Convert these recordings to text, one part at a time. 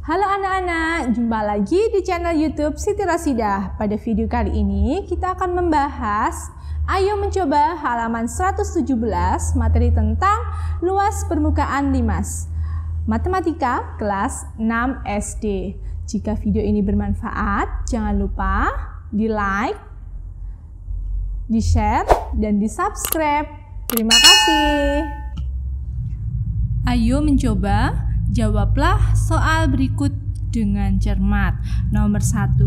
Halo anak-anak, jumpa lagi di channel YouTube Siti Rasidah. Pada video kali ini kita akan membahas Ayo mencoba halaman 117 materi tentang luas permukaan limas. Matematika kelas 6 SD. Jika video ini bermanfaat, jangan lupa di-like, di-share, dan di-subscribe. Terima kasih. Ayo mencoba. Jawablah soal berikut dengan cermat. Nomor 1,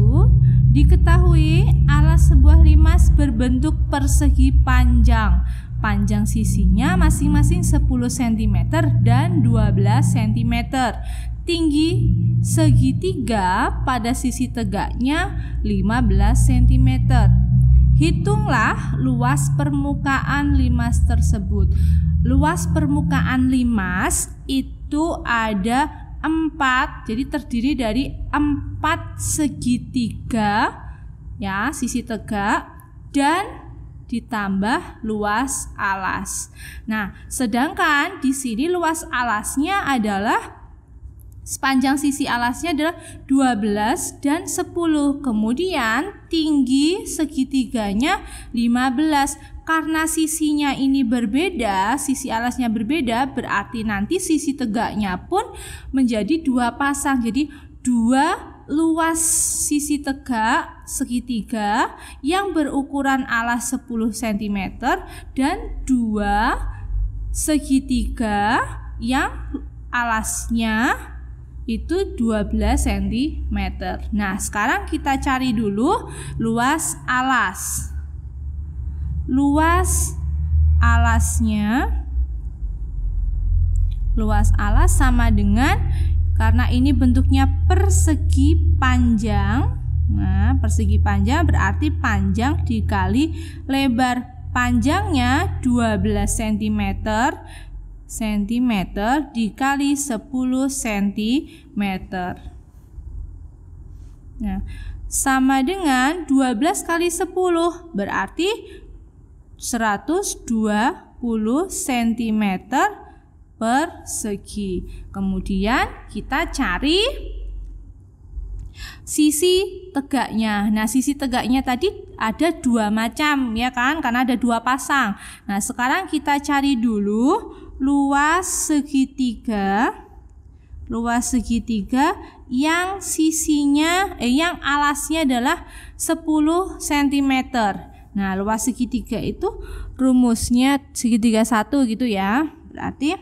diketahui alas sebuah limas berbentuk persegi panjang. Panjang sisinya masing-masing 10 cm dan 12 cm. Tinggi segitiga pada sisi tegaknya 15 cm. Hitunglah luas permukaan limas tersebut. Luas permukaan limas itu ada 4, jadi terdiri dari 4 segitiga ya, sisi tegak dan ditambah luas alas. Nah, sedangkan di sini luas alasnya adalah sepanjang sisi alasnya adalah 12 dan 10. Kemudian tinggi segitiganya 15. Karena sisinya ini berbeda, sisi alasnya berbeda, berarti nanti sisi tegaknya pun menjadi 2 pasang. Jadi 2 luas sisi tegak segitiga yang berukuran alas 10 cm dan 2 segitiga yang alasnya itu 12 cm. Nah, sekarang kita cari dulu luas alas. Luas alas sama dengan, karena ini bentuknya persegi panjang. Nah, persegi panjang berarti panjang dikali lebar. Panjangnya 12 cm dikali 10 cm. Nah, sama dengan 12 kali 10 berarti 120 cm persegi. Kemudian kita cari sisi tegaknya. Nah, sisi tegaknya tadi ada 2 macam ya kan, karena ada 2 pasang. Nah, sekarang kita cari dulu luas segitiga yang sisinya yang alasnya adalah 10 cm. Nah, luas segitiga itu rumusnya segitiga 1 gitu ya. Berarti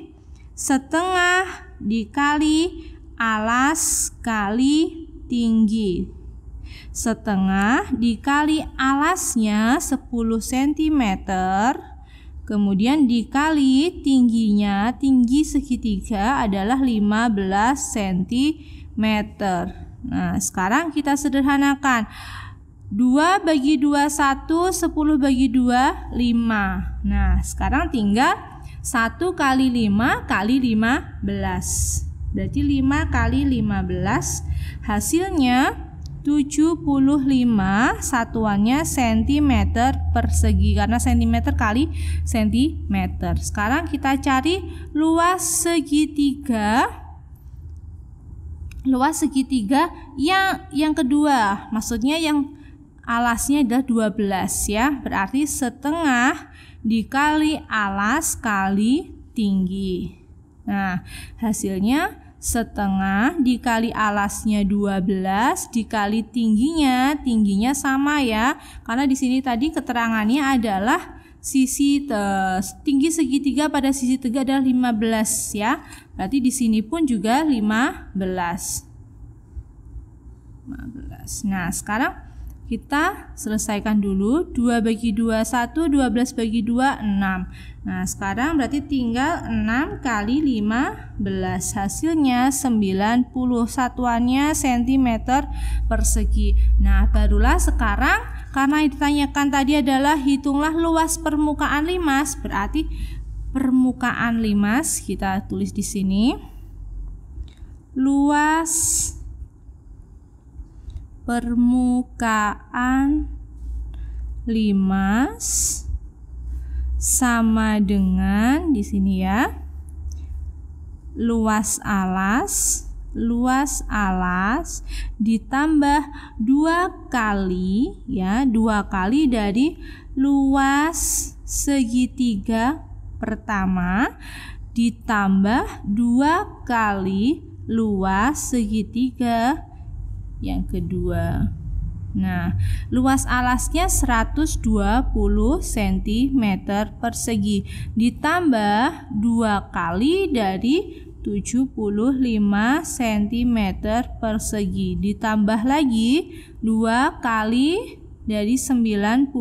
setengah dikali alas kali tinggi. Setengah dikali alasnya 10 cm. Kemudian dikali tingginya, tinggi segitiga adalah 15 cm. Nah, sekarang kita sederhanakan. 2 bagi 2 1, 10 bagi 2 5. Nah, sekarang tinggal 1 kali 5 kali 15. Berarti 5 kali 15 hasilnya 75, satuannya cm persegi karena cm kali cm. Sekarang kita cari luas segitiga. Luas segitiga yang kedua, maksudnya yang alasnya adalah 12 ya. Berarti setengah dikali alas kali tinggi. Nah, hasilnya setengah dikali alasnya 12 dikali tingginya sama ya. Karena di sini tadi keterangannya adalah tinggi segitiga pada sisi tegak adalah 15 ya. Berarti di sini pun juga 15. Nah, sekarang kita selesaikan dulu. 2 bagi 2 1, 12 bagi 2 6. Nah, sekarang berarti tinggal 6 kali 15. Hasilnya 90, satuannya cm persegi. Nah, barulah sekarang karena yang ditanyakan tadi adalah hitunglah luas permukaan limas, berarti permukaan limas kita tulis di sini. Luas permukaan limas sama dengan di sini ya, luas alas luas alas ditambah 2 kali ya, 2 kali dari luas segitiga pertama ditambah 2 kali luas segitiga yang kedua. Nah, luas alasnya 120 cm persegi ditambah 2 kali dari 75 cm persegi ditambah lagi 2 kali dari 90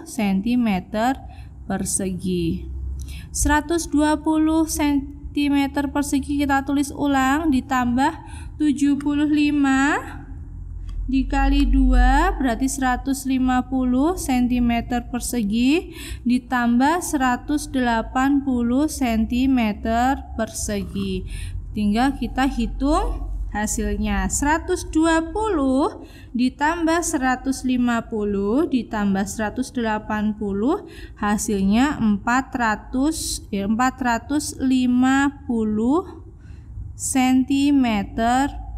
cm persegi. 120 cm persegi kita tulis ulang ditambah 75 dikali 2 berarti 150 cm persegi ditambah 180 cm persegi. Tinggal kita hitung hasilnya. 120 ditambah 150 ditambah 180 hasilnya 450 cm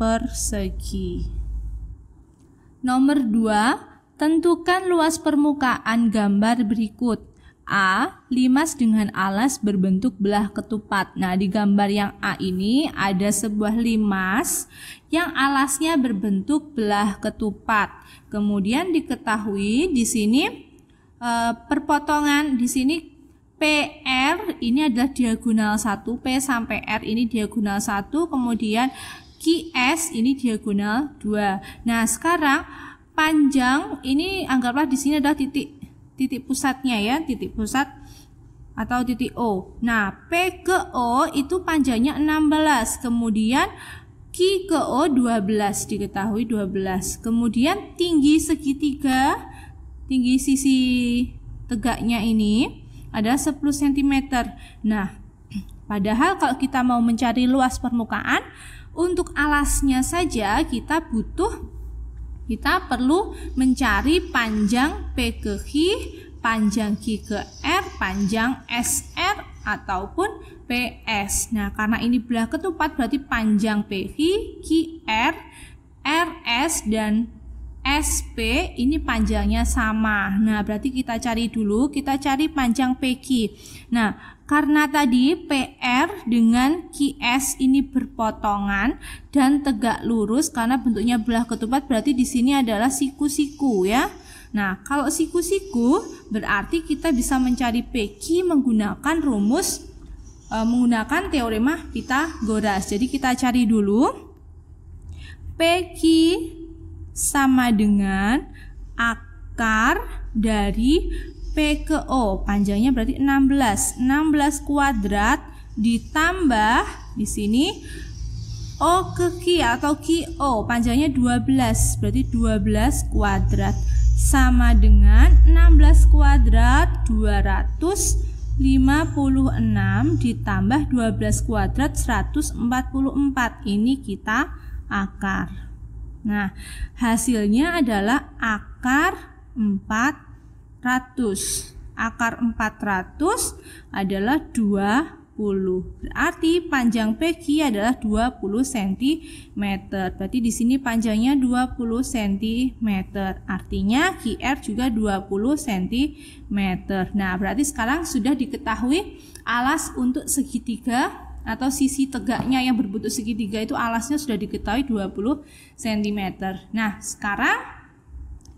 persegi. Nomor 2, tentukan luas permukaan gambar berikut. A. Limas dengan alas berbentuk belah ketupat. Nah, di gambar yang A ini ada sebuah limas yang alasnya berbentuk belah ketupat. Kemudian diketahui di sini perpotongan di sini PR ini adalah diagonal 1, P sampai R ini diagonal 1, kemudian QS ini diagonal 2. Nah, sekarang panjang ini anggaplah di sini adalah titik pusatnya ya, titik pusat atau titik O. Nah, P ke O itu panjangnya 16, kemudian Q ke O 12, diketahui 12. Kemudian tinggi segitiga, tinggi sisi tegaknya ini adalah 10 cm. Nah, padahal kalau kita mau mencari luas permukaan, untuk alasnya saja kita perlu mencari panjang P ke Q, panjang Q ke R, panjang SR ataupun PS. Nah, karena ini belah ketupat berarti panjang PQ, QR, RS dan SP ini panjangnya sama. Nah, berarti kita cari panjang PQ. Nah, karena tadi PR dengan QS ini berpotongan dan tegak lurus karena bentuknya belah ketupat, berarti di sini adalah siku-siku ya. Nah, kalau siku-siku berarti kita bisa mencari PQ menggunakan menggunakan teorema Pythagoras. Jadi kita cari dulu PQ sama dengan akar dari P ke O, panjangnya berarti 16 kuadrat ditambah di sini O ke Q atau QO, panjangnya 12, berarti 12 kuadrat sama dengan 16 kuadrat 256 ditambah 12 kuadrat 144. Ini kita akar. Nah, hasilnya adalah akar 400. Akar 400 adalah 20. Berarti panjang PQ adalah 20 cm. Berarti di sini panjangnya 20 cm. Artinya QR juga 20 cm. Nah, berarti sekarang sudah diketahui alas untuk segitiga atau sisi tegaknya yang berbentuk segitiga itu alasnya sudah diketahui 20 cm. Nah, sekarang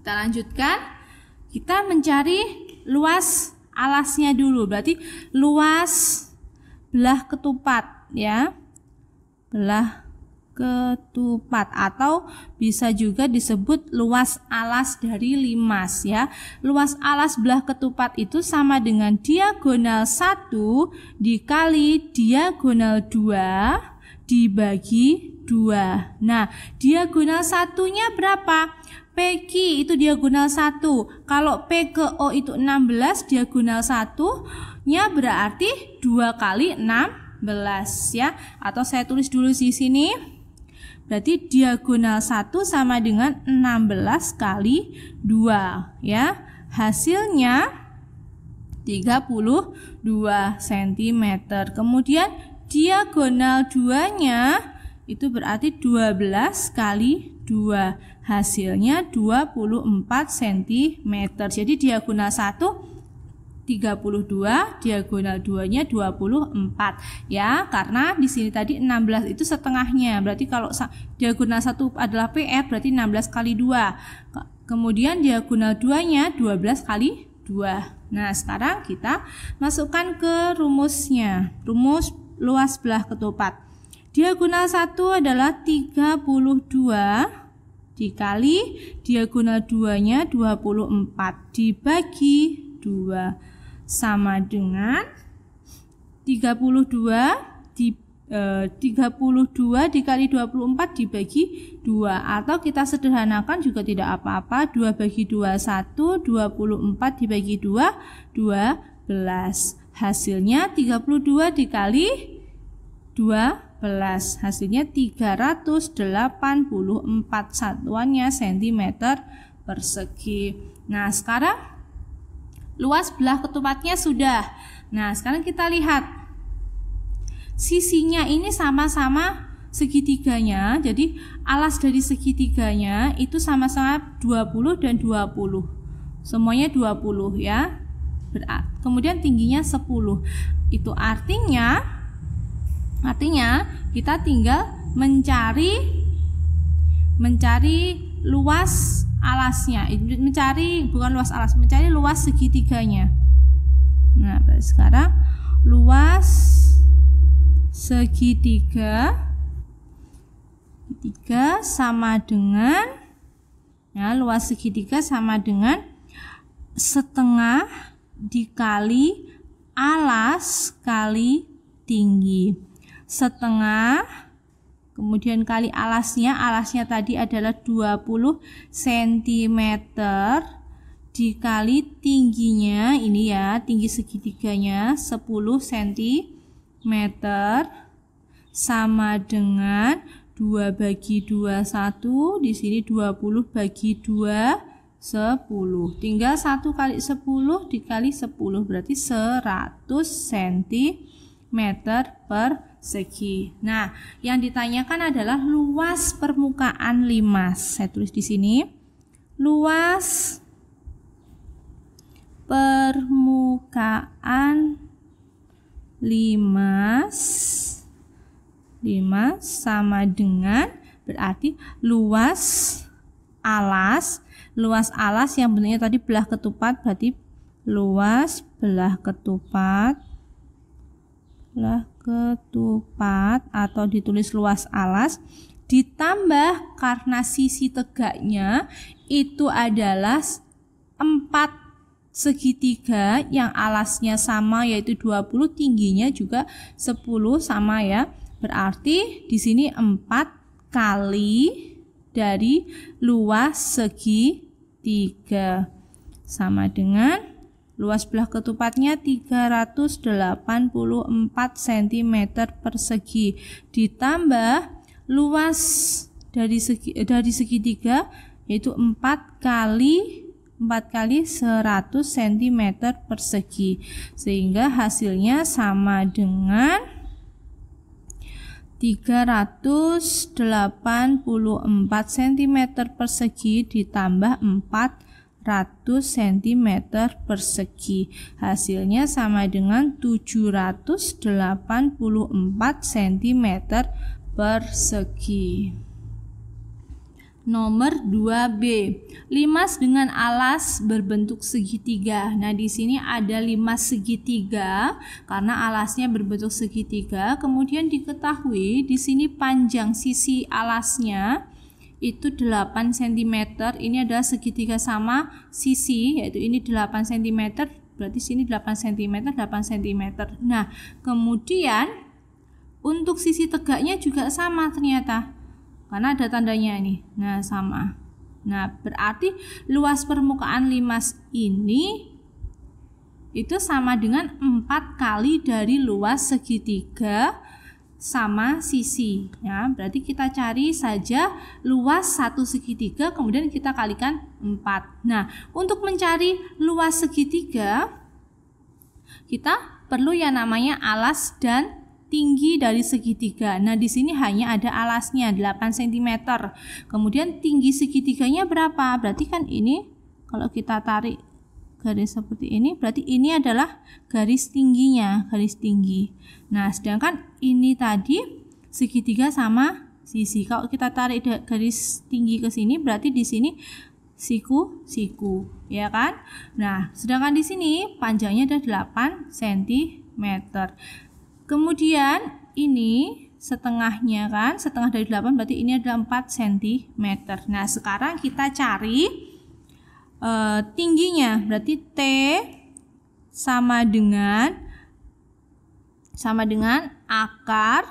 kita lanjutkan. Kita mencari luas alasnya dulu. Berarti luas belah ketupat ya. Belah ketupat atau bisa juga disebut luas alas dari limas ya. Luas alas belah ketupat itu sama dengan diagonal 1 dikali diagonal 2 dibagi 2. Nah, diagonal satunya berapa? PQ itu diagonal 1. Kalau P ke O itu 16, diagonal 1-nya berarti 2 kali 16 ya. Atau saya tulis dulu di sini. Berarti diagonal 1 sama dengan 16 kali 2 ya. Hasilnya 32 cm. Kemudian diagonal 2-nya itu berarti 12 kali 2. Hasilnya 24 cm. Jadi diagonal 1 32, diagonal 2-nya 24 ya, karena di sini tadi 16 itu setengahnya. Berarti kalau diagonal 1 adalah PR, berarti 16 kali 2. Kemudian diagonal 2-nya 12 kali 2. Nah, sekarang kita masukkan ke rumusnya. Rumus luas belah ketupat. Diagonal 1 adalah 32 dikali diagonal 2-nya 24 dibagi 2 sama dengan 32 dikali 24 dibagi 2, atau kita sederhanakan juga tidak apa-apa, 2 bagi 2 1, 24 dibagi 2 12. Hasilnya 32 dikali 12, hasilnya 384, satuannya cm persegi. Nah, sekarang luas belah ketupatnya sudah. Nah, sekarang kita lihat sisinya ini sama-sama segitiganya. Jadi alas dari segitiganya itu sama-sama 20 dan 20. Semuanya 20 ya. Kemudian tingginya 10. Itu artinya kita tinggal mencari luas alasnya, mencari luas segitiganya. Nah, sekarang luas segitiga sama dengan luas segitiga sama dengan setengah dikali alas kali tinggi. Setengah kemudian kali alasnya tadi adalah 20 cm dikali tingginya, ini ya, tinggi segitiganya 10 cm sama dengan 2 bagi 2 1, di sini 20 bagi 2 10. Tinggal 1 kali 10 dikali 10 berarti 100 cm persegi. Nah, yang ditanyakan adalah luas permukaan limas. Saya tulis di sini. Luas permukaan limas sama dengan berarti luas alas yang bentuknya tadi belah ketupat, berarti luas belah ketupat atau ditulis luas alas ditambah karena sisi tegaknya itu adalah 4 segitiga yang alasnya sama yaitu 20, tingginya juga 10 sama ya. Berarti di sini 4 kali dari luas segitiga sama dengan luas belah ketupatnya 384 cm persegi ditambah luas dari segitiga yaitu 4 kali 100 cm persegi, sehingga hasilnya sama dengan 384 cm persegi ditambah 400 cm persegi. Hasilnya sama dengan 784 cm persegi. Nomor 2B, limas dengan alas berbentuk segitiga. Nah, di sini ada limas segitiga karena alasnya berbentuk segitiga. Kemudian diketahui di sini panjang sisi alasnya itu 8 cm. Ini adalah segitiga sama sisi, yaitu ini 8 cm, berarti sini 8 cm, 8 cm. Nah, kemudian untuk sisi tegaknya juga sama ternyata, karena ada tandanya ini. Nah, sama. Nah, berarti luas permukaan limas ini itu sama dengan 4 kali dari luas segitiga sama sisi ya. Berarti kita cari saja luas satu segitiga kemudian kita kalikan 4. Nah, untuk mencari luas segitiga kita perlu yang namanya alas dan tinggi dari segitiga. Nah, di sini hanya ada alasnya 8 cm. Kemudian tinggi segitiganya berapa? Berarti kan ini kalau kita tarik garis seperti ini, berarti ini adalah garis tingginya, garis tinggi. Nah, sedangkan ini tadi segitiga sama sisi. Kalau kita tarik garis tinggi ke sini, berarti di sini siku, ya kan? Nah, sedangkan di sini panjangnya ada 8 cm. Kemudian ini setengahnya kan, setengah dari 8 berarti ini adalah 4 cm. Nah, sekarang kita cari tingginya, berarti T sama dengan akar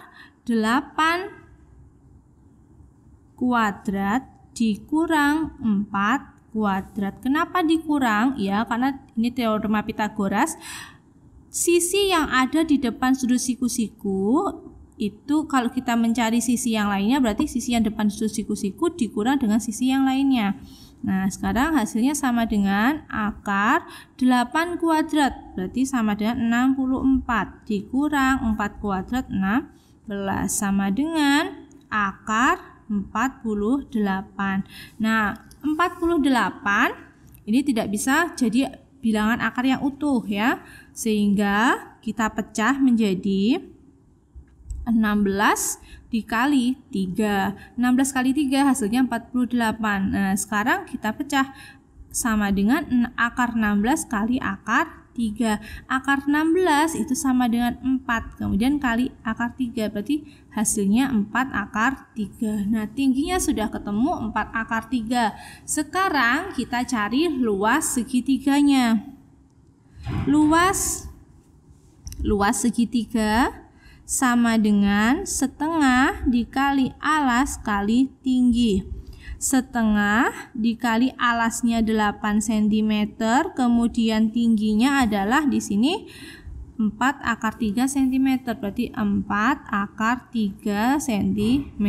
8 kuadrat dikurang 4 kuadrat. Kenapa dikurang? Ya, karena ini teorema Pythagoras. Sisi yang ada di depan sudut siku-siku itu kalau kita mencari sisi yang lainnya, berarti sisi yang depan sudut siku-siku dikurang dengan sisi yang lainnya. Nah, sekarang hasilnya sama dengan akar 8 kuadrat, berarti sama dengan 64 dikurang 4 kuadrat 16 sama dengan akar 48. Nah, 48 ini tidak bisa jadi bilangan akar yang utuh ya, sehingga kita pecah menjadi 16 dikali 3. 16 kali 3 hasilnya 48. Nah, sekarang kita pecah sama dengan akar 16 kali akar 3. Akar 16 itu sama dengan 4. Kemudian kali akar 3. Berarti hasilnya 4 akar 3. Nah, tingginya sudah ketemu 4 akar 3. Sekarang kita cari luas segitiganya. Luas segitiga sama dengan setengah dikali alas kali tinggi. Setengah dikali alasnya 8 cm, kemudian tingginya adalah di sini 4 akar 3 cm, berarti 4 akar 3 cm.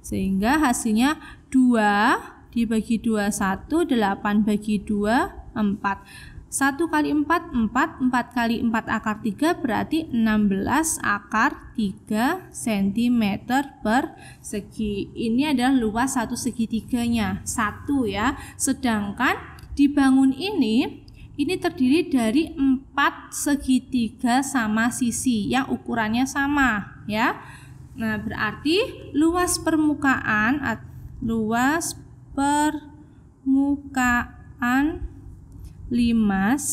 Sehingga hasilnya 2 dibagi 2 1, 8 bagi 2 4. 1 kali 4, 4, 4 kali 4 akar 3 berarti 16 akar 3 cm persegi. Ini adalah luas satu segitiganya, 1 ya. Sedangkan di bangun ini terdiri dari 4 segitiga sama sisi yang ukurannya sama ya. Nah, berarti luas permukaan limas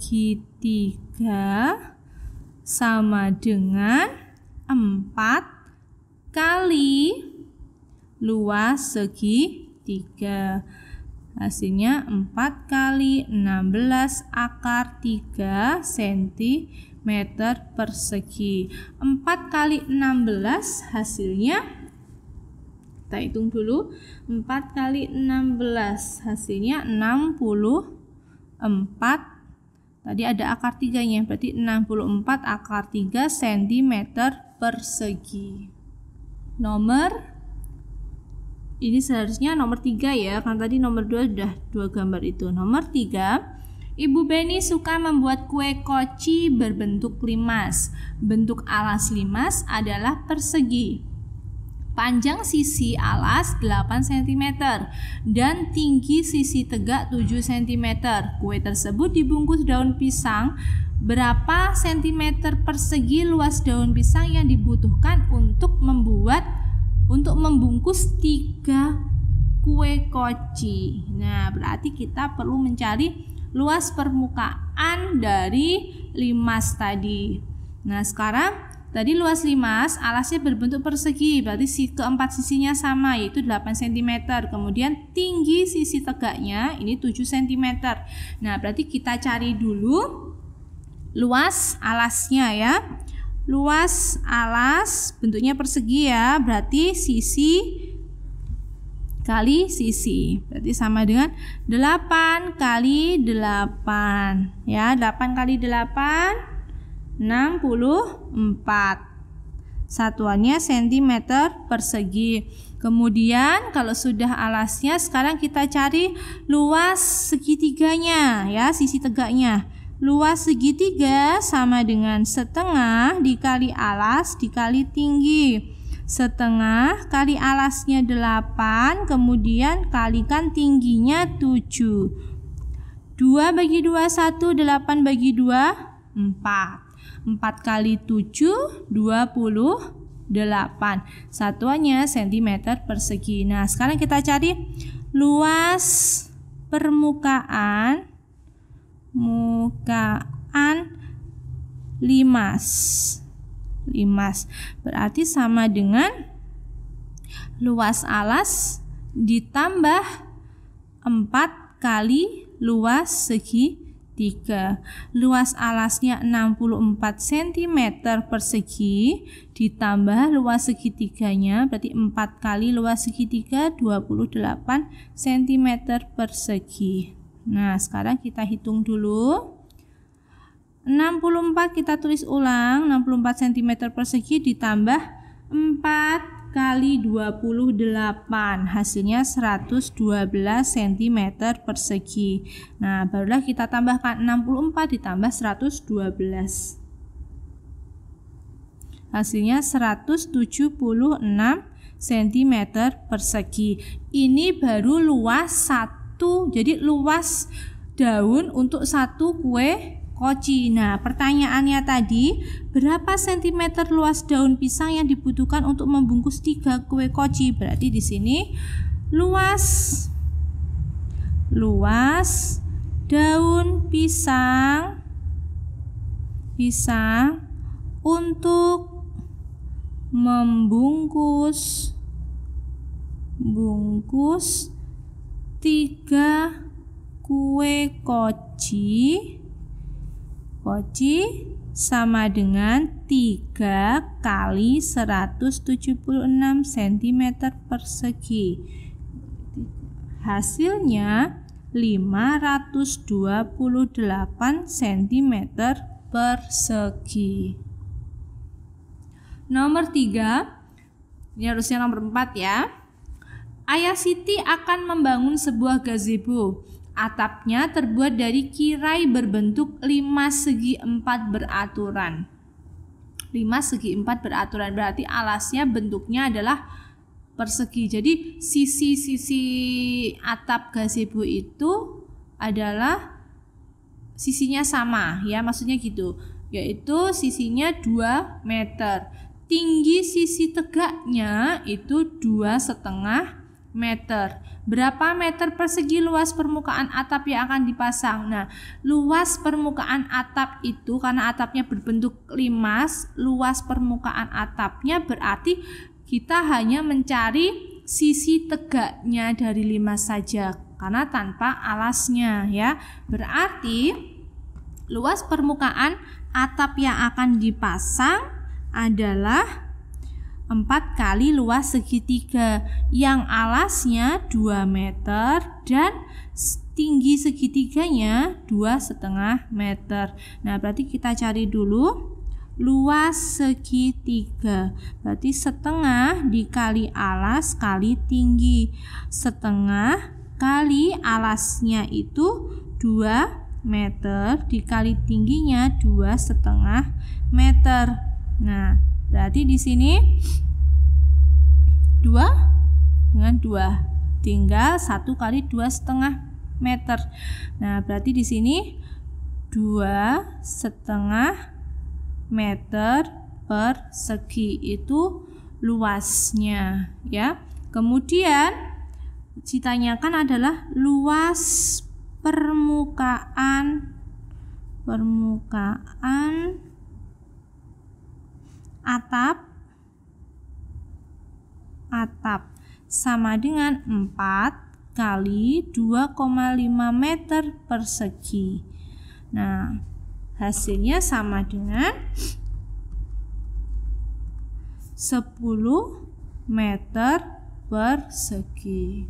segitiga sama dengan 4 kali luas segitiga. Hasilnya 4 kali 16 akar 3 cm persegi. 4 kali 16 hasilnya, kita hitung dulu, 4 kali 16 hasilnya 64. Tadi ada akar 3-nya, berarti 64 akar 3 cm persegi. Ini seharusnya nomor 3 ya, karena tadi nomor 2 sudah 2 gambar itu. Nomor 3, Ibu Beni suka membuat kue koci berbentuk limas. Bentuk alas limas adalah persegi. Panjang sisi alas 8 cm dan tinggi sisi tegak 7 cm. Kue tersebut dibungkus daun pisang. Berapa centimeter persegi luas daun pisang yang dibutuhkan untuk membungkus 3 kue koci? Nah, berarti kita perlu mencari luas permukaan dari limas tadi. Nah, sekarang tadi luas limas alasnya berbentuk persegi, berarti keempat sisinya sama, yaitu 8 cm. Kemudian tinggi sisi tegaknya ini 7 cm. Nah, berarti kita cari dulu luas alasnya ya. Luas alas bentuknya persegi ya, berarti sisi kali sisi, berarti sama dengan 8 kali 8 ya. 8 kali 8 64. Satuannya cm persegi. Kemudian kalau sudah alasnya, sekarang kita cari luas segitiganya ya, sisi tegaknya. luas segitiga sama dengan setengah dikali alas dikali tinggi. Setengah kali alasnya 8, kemudian kalikan tingginya 7. 2 bagi 2, 1, 8 bagi 2, 4. 4 kali 7, 28. Satuannya cm persegi. Nah, sekarang kita cari luas permukaan limas. Berarti sama dengan luas alas ditambah 4 kali luas segitiga. Luas alasnya 64 cm persegi ditambah luas segitiganya, berarti 4 kali luas segitiga 28 cm persegi. Nah, sekarang kita hitung dulu. 64 kita tulis ulang, 64 cm persegi ditambah 4 kali 28, hasilnya 112 cm persegi. Nah, barulah kita tambahkan 64 ditambah 112, hasilnya 176 cm persegi. Ini baru luas 1, jadi luas daun untuk 1 kue koci. Nah, pertanyaannya tadi, berapa sentimeter luas daun pisang yang dibutuhkan untuk membungkus 3 kue koci? Berarti di sini luas daun pisang untuk membungkus 3 kue koci sama dengan 3 kali 176 cm persegi. Hasilnya 528 cm persegi. Nomor 3, ini harusnya nomor 4 ya. Ayah Siti akan membangun sebuah gazebo. Atapnya terbuat dari kirai berbentuk 5 segi 4 beraturan. 5 segi 4 beraturan berarti alasnya bentuknya adalah persegi. Jadi sisi-sisi atap gazebo itu adalah sisinya sama ya, maksudnya gitu. Yaitu sisinya 2 meter. Tinggi sisi tegaknya itu 2,5 meter. Berapa meter persegi luas permukaan atap yang akan dipasang? Nah, luas permukaan atap itu karena atapnya berbentuk limas, luas permukaan atapnya berarti kita hanya mencari sisi tegaknya dari limas saja karena tanpa alasnya ya. Berarti luas permukaan atap yang akan dipasang adalah 4 kali luas segitiga yang alasnya 2 meter dan tinggi segitiganya 2,5 meter. Nah, berarti kita cari dulu luas segitiga. Berarti setengah dikali alas kali tinggi. Setengah kali alasnya itu 2 meter dikali tingginya 2,5 meter. Nah, berarti di sini 2 dengan 2 tinggal 1 kali 2,5 meter. Nah, berarti di sini 2,5 meter persegi itu luasnya ya. Kemudian ditanyakan adalah luas permukaan atap sama dengan 4 kali 2,5 meter persegi. Nah, hasilnya sama dengan 10 meter persegi.